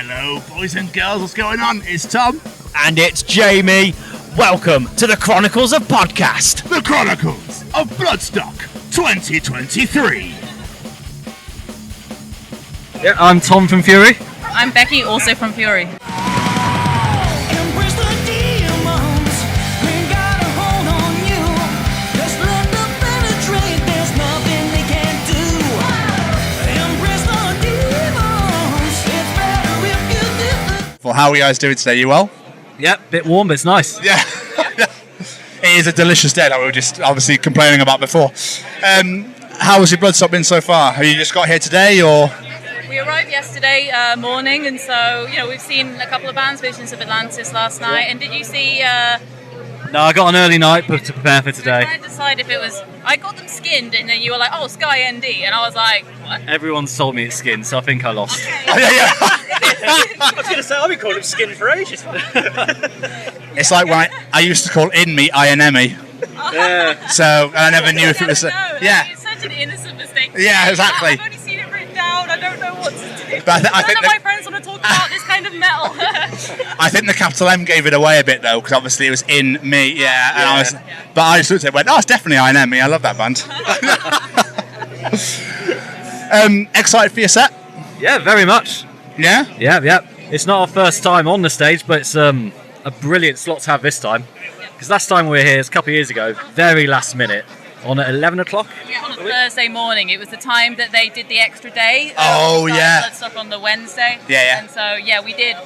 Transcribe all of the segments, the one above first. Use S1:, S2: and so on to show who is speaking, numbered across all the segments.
S1: Hello, boys and girls, what's going on? It's Tom.
S2: And it's Jamie. Welcome to the Chronicles of Podcast.
S1: The Chronicles of Bloodstock 2023.
S3: Yeah, I'm Tom from Fury.
S4: I'm Becky, also from Fury.
S1: Well, how are you guys doing today? You well?
S3: Yep, bit warm, but it's nice.
S1: Yeah. It is a delicious day that we were just obviously complaining about before. How has your Bloodstock been so far? Have you just got here today, or...?
S4: We arrived yesterday morning, and so, we've seen a couple of bands, Visions of Atlantis last night, and did you see...
S3: No, I got an early night to prepare for today.
S4: I was trying to decide if it was... I got them skinned, and then you were like, oh, Sky ND, and I was like, what?
S3: Everyone's told me it's skin, so I think I lost.
S4: Okay.
S2: I was going to say, I've been calling him skin for ages.
S1: It's like when I used to call in meat INME.
S3: Yeah.
S1: So I never knew if it was...
S4: Yeah. It's such an innocent mistake.
S1: Yeah, exactly.
S4: I've only seen it written down. I don't know what to do.
S1: But I think
S4: none of my friends want to talk about this kind of metal.
S1: I think the capital M gave it away a bit though, because obviously it was in me, and but I just looked at it and went, oh, it's definitely INME. I love that band. Excited for your set?
S3: Yeah, very much.
S1: Yeah?
S3: Yeah. It's not our first time on the stage, but it's a brilliant slot to have this time. Because last time we were here, a couple of years ago, very last minute, on at 11 o'clock.
S4: Yeah, on a Thursday morning. It was the time that they did the extra day.
S1: Oh, yeah.
S4: Bloodstock on the Wednesday.
S1: Yeah.
S4: And so, we did,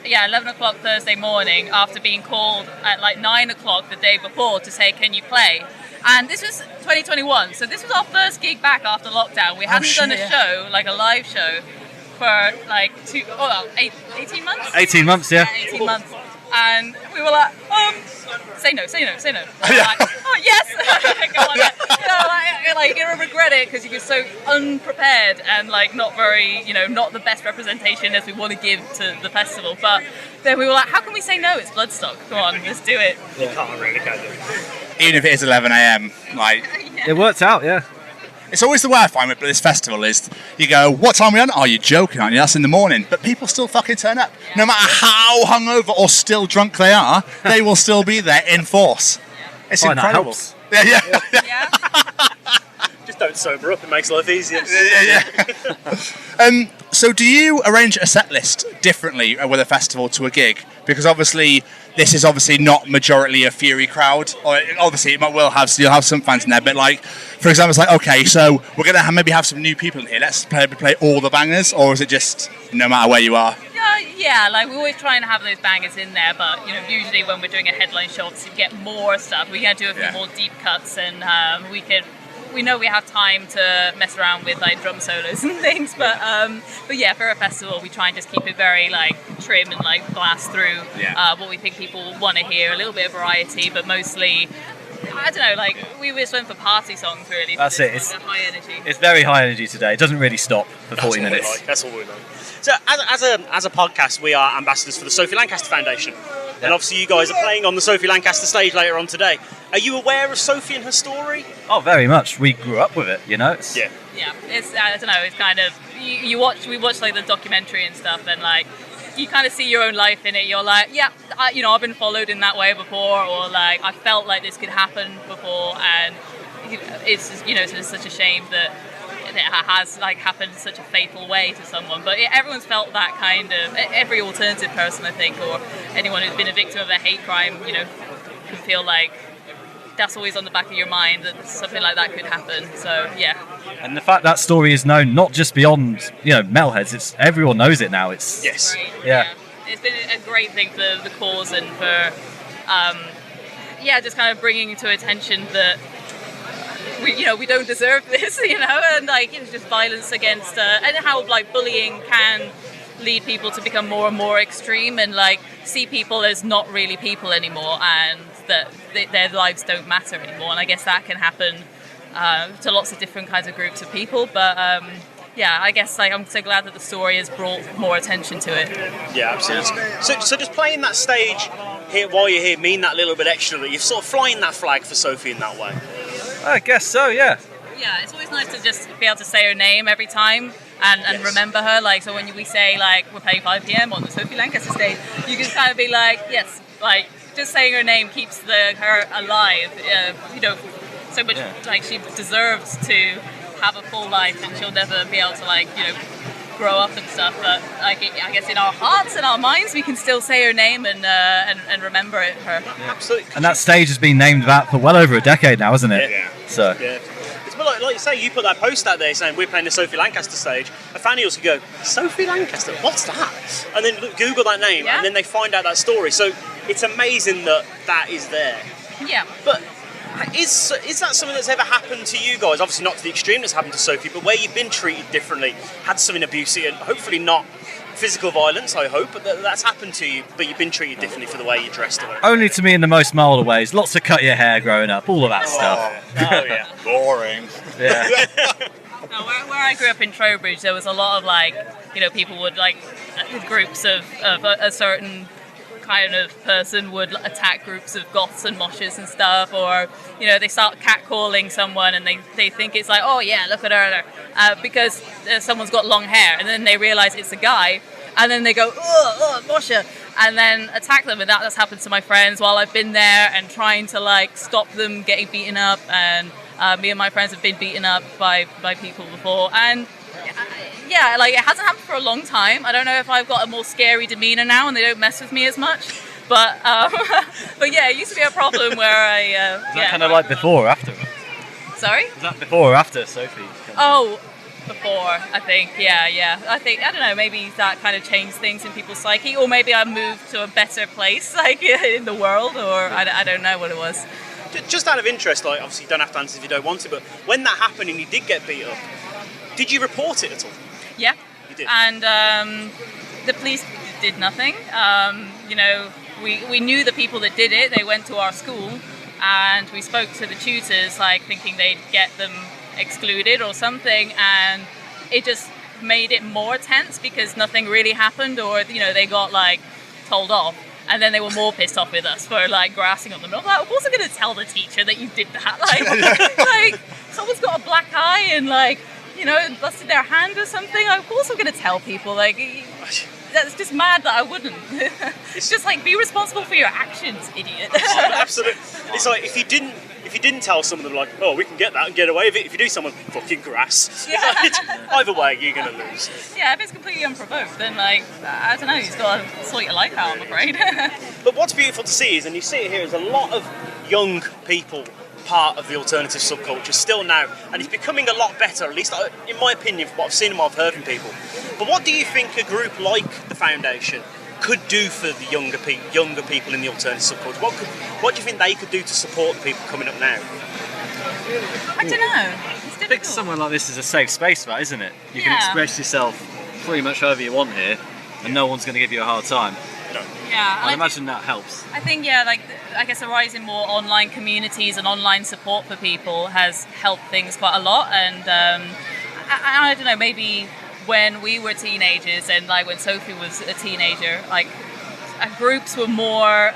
S4: 11 o'clock Thursday morning after being called at like 9 o'clock the day before to say, can you play? And this was 2021, so this was our first gig back after lockdown. We hadn't done a show, like a live show, for like 18 months?
S3: 18 months, yeah.
S4: 18 months. And we were like, say no. Like, oh, yes! Go on then. Like, you're going to regret it because you're so unprepared and, like, not very, not the best representation as we want to give to the festival. But then we were like, how can we say no? It's Bloodstock. Come on, let's do it.
S2: You can't really, can you?
S1: Even if it is 11 a.m, like...
S3: It worked out, yeah.
S1: It's always the way I find with this festival is, you go, what time are we on? Oh, you're joking, aren't you? That's in the morning. But people still fucking turn up. Yeah. No matter how hungover or still drunk they are, they will still be there in force. Yeah. It's incredible.
S4: Yeah.
S2: Just don't sober up, it makes life easier.
S1: Yeah. So do you arrange a set list differently with a festival to a gig? Because obviously this is not majority a Fury crowd. Or obviously you'll have some fans in there, but like, for example, it's like, okay, so we're going to maybe have some new people in here. Let's play all the bangers, or is it just no matter where you are?
S4: Yeah, like we always try and have those bangers in there, but usually when we're doing a headline show, to get more stuff, we're going to do a few more deep cuts, and we know we have time to mess around with like drum solos and things, but yeah, for a festival we try and just keep it very like trim and like blast through what we think people want to hear, a little bit of variety, but mostly, I don't know, like we just went for party songs really.
S3: That's it.
S4: It's high energy.
S3: It's very high energy today. It doesn't really stop for 40 minutes.
S2: That's all we like. So as a podcast, we are ambassadors for the Sophie Lancaster Foundation. Yeah. And obviously you guys are playing on the Sophie Lancaster stage later on today. Are you aware of Sophie and her story?
S3: Oh, very much. We grew up with it,
S4: Yeah, it's, I don't know, it's kind of, we watch like the documentary and stuff, and like, you kind of see your own life in it. You're like, I've been followed in that way before, or like, I felt like this could happen before, and it's just, it's just such a shame that it has like happened in such a fatal way to someone, but everyone's felt that kind of, every alternative person I think, or anyone who's been a victim of a hate crime, can feel like that's always on the back of your mind that something like that could happen. So yeah.
S3: And the fact that story is known not just beyond metalheads, it's everyone knows it now. It's
S4: right.
S3: Yeah.
S4: It's been a great thing for the cause and for just kind of bringing to attention that we don't deserve this, and like it's just violence against and how like bullying can lead people to become more and more extreme and like see people as not really people anymore, and that their lives don't matter anymore. And I guess that can happen to lots of different kinds of groups of people, but I guess like I'm so glad that the story has brought more attention to it.
S2: Yeah, absolutely. So does playing that stage here while you're here mean that little bit extra that you're sort of flying that flag for Sophie in that way?
S3: I guess so, yeah.
S4: Yeah, it's always nice to just be able to say her name every time. and remember her. Like, so when we say like we're playing 5 p.m. on the Sophie Lancaster stage, you can kind of be like, yes, like just saying her name keeps her alive. So much like she deserves to have a full life, and she'll never be able to grow up and stuff. But like I guess in our hearts and our minds, we can still say her name and remember her.
S2: Yeah. Absolutely.
S3: And that stage has been named that for well over a decade now, hasn't it?
S2: Yeah.
S3: So.
S2: Yeah. It's like you say, you put that post out there saying we're playing the Sophie Lancaster stage. A fan will go, Sophie Lancaster, what's that? And then Google that name, and then they find out that story. So it's amazing that is there.
S4: Yeah.
S2: But is that something that's ever happened to you guys? Obviously not to the extreme that's happened to Sophie, but where you've been treated differently, had something abusive, and hopefully not physical violence, I hope, but that's happened to you, but you've been treated differently for the way you're dressed or whatever.
S3: Only to me in the most mild of ways. Lots of cut your hair growing up, all of that stuff.
S2: Oh yeah.
S1: Boring.
S3: Yeah.
S4: No, where I grew up in Trowbridge, there was a lot of people would groups of a certain kind of person would attack groups of goths and moshes and stuff, or they start catcalling someone and they think it's like, oh yeah, look at her, because someone's got long hair, and then they realize it's a guy, and then they go, oh mosher, and then attack them. And that's happened to my friends while I've been there and trying to stop them getting beaten up, and me and my friends have been beaten up by people before, and it hasn't happened for a long time. I don't know if I've got a more scary demeanor now and they don't mess with me as much. But but yeah, it used to be a problem where I
S3: Is that kind of like before or after?
S4: Sorry?
S3: Is that before or after Sophie?
S4: Oh, before, I think. Yeah. I don't know, maybe that kind of changed things in people's psyche, or maybe I moved to a better place in the world, or I don't know what it was.
S2: Just out of interest, obviously you don't have to answer if you don't want to, but when that happened and you did get beat up, did you report it at all?
S4: Yeah.
S2: You did?
S4: And the police did nothing. We knew the people that did it. They went to our school, and we spoke to the tutors, thinking they'd get them excluded or something, and it just made it more tense because nothing really happened, or they got told off. And then they were more pissed off with us for grassing on them. And I wasn't going to tell the teacher that you did that. Someone's got a black eye and busted their hand or something. Of course I'm going to tell people. That's just mad that I wouldn't. It's just be responsible for your actions, idiot.
S2: Absolutely. It's like if you didn't tell someone, they're like, oh, we can get that and get away with it. If you do someone, fucking grass.
S4: Yeah.
S2: Either way, you're going to lose.
S4: Yeah, if it's completely unprovoked, then I don't know, you've got to sort your life out, I'm afraid.
S2: But what's beautiful to see is, and you see it here, is a lot of young people part of the alternative subculture still now, and it's becoming a lot better, at least in my opinion, from what I've seen and what I've heard from people. But what do you think a group like the Foundation could do for the younger people in the alternative subculture? What do you think they could do to support the people coming up now?
S4: I don't know. It's difficult.
S3: I think somewhere like this is a safe space for that, isn't it? You can express yourself pretty much however you want here, and no one's going to give you a hard time.
S2: No.
S4: Yeah,
S3: I imagine that helps.
S4: I think, I guess the rise in more online communities and online support for people has helped things quite a lot. And I don't know, maybe when we were teenagers and when Sophie was a teenager, groups were more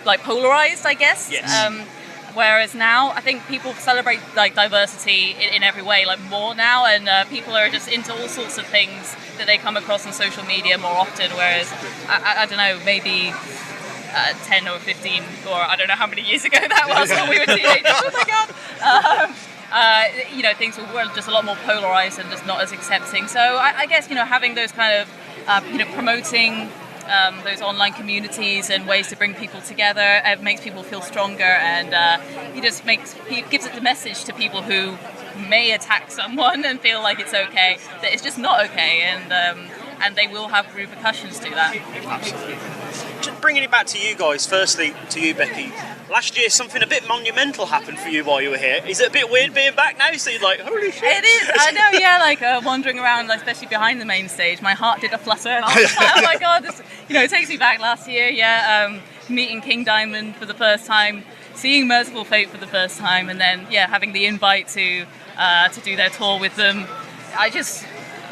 S4: polarized, I guess.
S2: Yes.
S4: Whereas now, I think people celebrate diversity in every way more now, and people are just into all sorts of things that they come across on social media more often. Whereas I don't know, maybe 10 or 15, or I don't know how many years ago that was when we were teenagers. Oh my god! Things were just a lot more polarized and just not as accepting. So I guess having those kind of promoting those online communities and ways to bring people together, it makes people feel stronger, and he gives it the message to people who may attack someone and feel like it's okay, that it's just not okay, and they will have repercussions to that.
S2: Absolutely. Just bringing it back to you guys, firstly to you, Becky. Last year, something a bit monumental happened for you while you were here. Is it a bit weird being back now? So you're like, holy shit.
S4: It is. I know, yeah, wandering around, especially behind the main stage, my heart did a flutter. And I was like, oh my god, this, it takes me back last year, meeting King Diamond for the first time, seeing Merciful Fate for the first time, and then, having the invite to do their tour with them.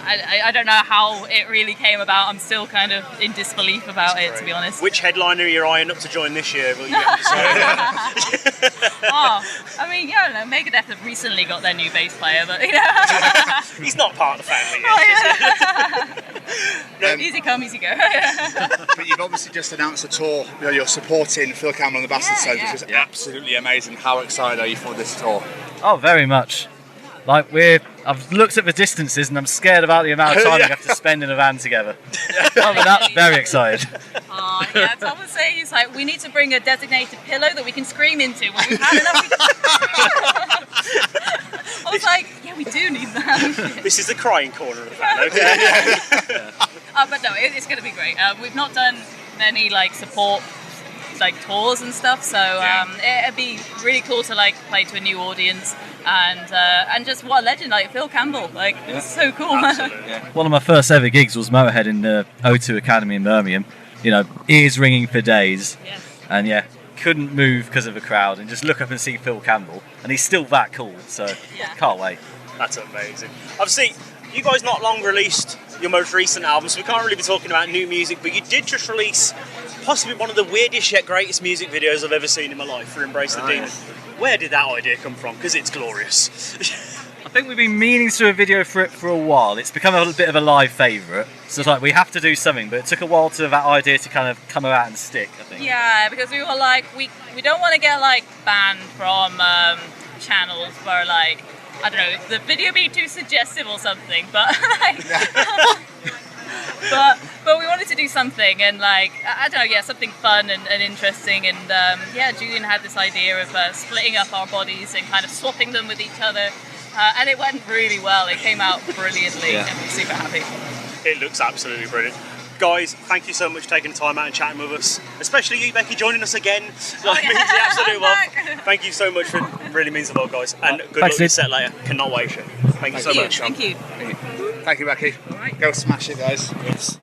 S4: I don't know how it really came about. I'm still kind of in disbelief about it, to be honest.
S2: Which headliner are you eyeing up to join this year? Will you
S4: I mean, yeah, I don't know, Megadeth have recently got their new bass player, but
S2: He's not part of the family yet.
S4: Easy come, easy go.
S1: But you've obviously just announced a tour. You're supporting Phil Campbell and the Bastard Stones, which is absolutely amazing. How excited are you for this tour?
S3: Oh, very much. Like I've looked at the distances and I'm scared about the amount of time we have to spend in a van together. Other than that, very excited.
S4: Tom was saying, he's like, we need to bring a designated pillow that we can scream into when we've had enough. I was like, yeah, we do need that.
S2: This is the crying corner of the van, okay?
S4: But no, it's going to be great. We've not done many support tours and stuff, so it'd be really cool to play to a new audience. And just what a legend, Phil Campbell, it's so cool.
S3: One of my first ever gigs was Motorhead in the O2 Academy in Birmingham. Ears ringing for days, and couldn't move because of the crowd, and just look up and see Phil Campbell, and he's still that cool, so can't wait.
S2: That's amazing. Obviously, you guys not long released your most recent album, so we can't really be talking about new music, but you did just release possibly one of the weirdest yet greatest music videos I've ever seen in my life for Embrace the Demon. Where did that idea come from? Because it's glorious.
S3: I think we've been meaning to do a video for it for a while. It's become a bit of a live favourite. So it's we have to do something, but it took a while for that idea to kind of come out and stick, I think.
S4: Yeah, because we were we don't want to get banned from channels where I don't know, the video being too suggestive or something, but but we wanted to do something, and I don't know, something fun and interesting, and Julian had this idea of splitting up our bodies and kind of swapping them with each other, and it went really well. It came out brilliantly, and we're super happy.
S2: It looks absolutely brilliant. Guys, thank you so much for taking the time out and chatting with us, especially you, Becky, joining us again. Means the absolute world. Thank you so much, it really means the world, guys, and good luck with the set later. Cannot wait. Thank you so much.
S4: Thank you.
S1: Thank you, Becky.
S4: All right.
S1: Go smash it, guys.
S2: Yes.